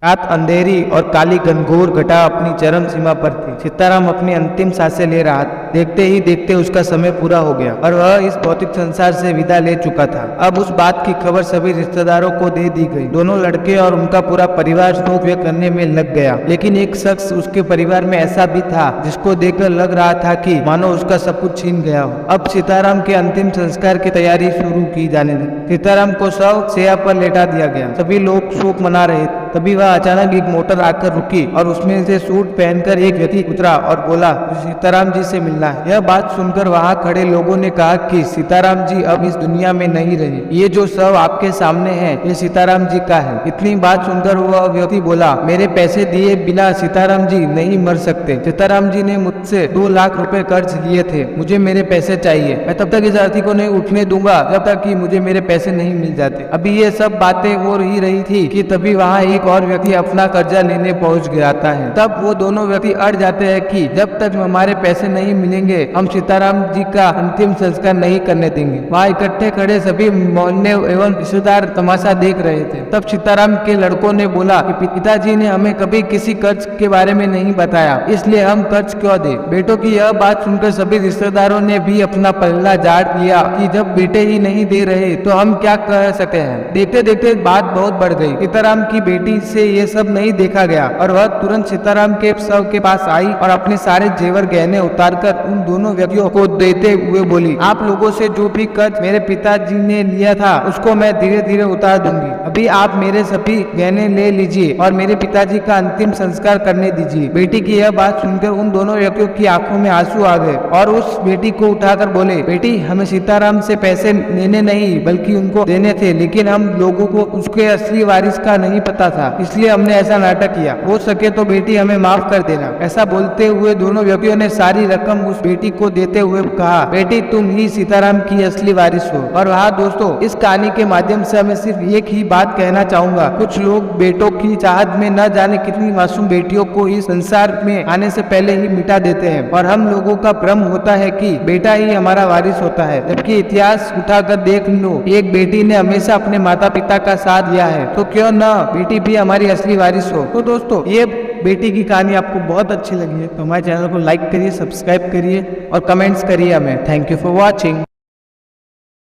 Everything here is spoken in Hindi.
रात अंधेरी और काली घनघोर घटा अपनी चरम सीमा पर थी। सीताराम अपनी अंतिम सांसें ले रहा था। देखते ही देखते उसका समय पूरा हो गया और वह इस भौतिक संसार से विदा ले चुका था। अब उस बात की खबर सभी रिश्तेदारों को दे दी गई। दोनों लड़के और उनका पूरा परिवार शोक व्यक्त करने में लग गया। लेकिन एक शख्स उसके परिवार में ऐसा भी था जिसको देखकर लग रहा था कि मानो उसका सब कुछ छीन गया हो। अब सीताराम के अंतिम संस्कार की तैयारी शुरू की जाने लगी। सीताराम को शव शैया पर लेटा दिया गया। सभी लोग शोक मना रहे। तभी वह अचानक एक मोटर आकर रुकी और उसमें से सूट पहनकर एक व्यक्ति उतरा और बोला, सीताराम जी से मिलना है। यह बात सुनकर वहां खड़े लोगों ने कहा कि सीताराम जी अब इस दुनिया में नहीं रहे। ये जो शव आपके सामने है ये सीताराम जी का है। इतनी बात सुनकर वह व्यक्ति बोला, मेरे पैसे दिए बिना सीताराम जी नहीं मर सकते। सीताराम जी ने मुझसे 2 लाख रुपए कर्ज लिए थे। मुझे मेरे पैसे चाहिए। मैं तब तक इस अर्थी को नहीं उठने दूंगा जब तक कि मुझे मेरे पैसे नहीं मिल जाते। अभी ये सब बातें हो ही रही थी कि तभी वहाँ एक और व्यक्ति अपना कर्जा लेने पहुंच जाता है। तब वो दोनों व्यक्ति अड़ जाते हैं कि जब तक हमारे पैसे नहीं मिलेंगे हम सीताराम जी का अंतिम संस्कार नहीं करने देंगे। वहाँ इकट्ठे खड़े सभी मोहल्ले एवं रिश्तेदार तमाशा देख रहे थे। तब सीताराम के लड़कों ने बोला कि पिताजी ने हमें कभी किसी कर्ज के बारे में नहीं बताया, इसलिए हम कर्ज क्यों दे। बेटों की यह बात सुनकर सभी रिश्तेदारों ने भी अपना पल्ला झाड़ दिया कि जब बेटे ही नहीं दे रहे तो हम क्या कह सकते हैं। देखते देखते बात बहुत बढ़ गई। सीताराम की बेटी से ये सब नहीं देखा गया और वह तुरंत सीताराम के शव के पास आई और अपने सारे जेवर गहने उतारकर उन दोनों व्यक्तियों को देते हुए बोली, आप लोगों से जो भी कर्ज मेरे पिताजी ने लिया था उसको मैं धीरे धीरे उतार दूंगी। अभी आप मेरे सभी गहने ले लीजिए और मेरे पिताजी का अंतिम संस्कार करने दीजिए। बेटी की यह बात सुनकर उन दोनों व्यक्तियों की आंखों में आंसू आ गए और उस बेटी को उठाकर बोले, बेटी हमें सीताराम से पैसे लेने नहीं बल्कि उनको देने थे, लेकिन हम लोगों को उसके असली वारिस का नहीं पता था, इसलिए हमने ऐसा नाटक किया। हो सके तो बेटी हमें माफ कर देना। ऐसा बोलते हुए दोनों व्यक्तियों ने सारी रकम उस बेटी को देते हुए कहा, बेटी तुम ही सीताराम की असली वारिस हो। और हाँ दोस्तों, इस कहानी के माध्यम से हमें सिर्फ एक ही बात कहना चाहूंगा, कुछ लोग बेटों की चाहत में न जाने कितनी मासूम बेटियों को इस संसार में आने से पहले ही मिटा देते हैं और हम लोगों का भ्रम होता है कि बेटा ही हमारा वारिस होता है, जबकि इतिहास उठाकर देख लो, एक बेटी ने हमेशा अपने माता पिता का साथ दिया है, तो क्यों न बेटी भी हमारी असली वारिस हो। तो दोस्तों, ये बेटी की कहानी आपको बहुत अच्छी लगी है तो हमारे चैनल को लाइक करिए, सब्सक्राइब करिए और कमेंट्स करिए हमें। Thank you for watching.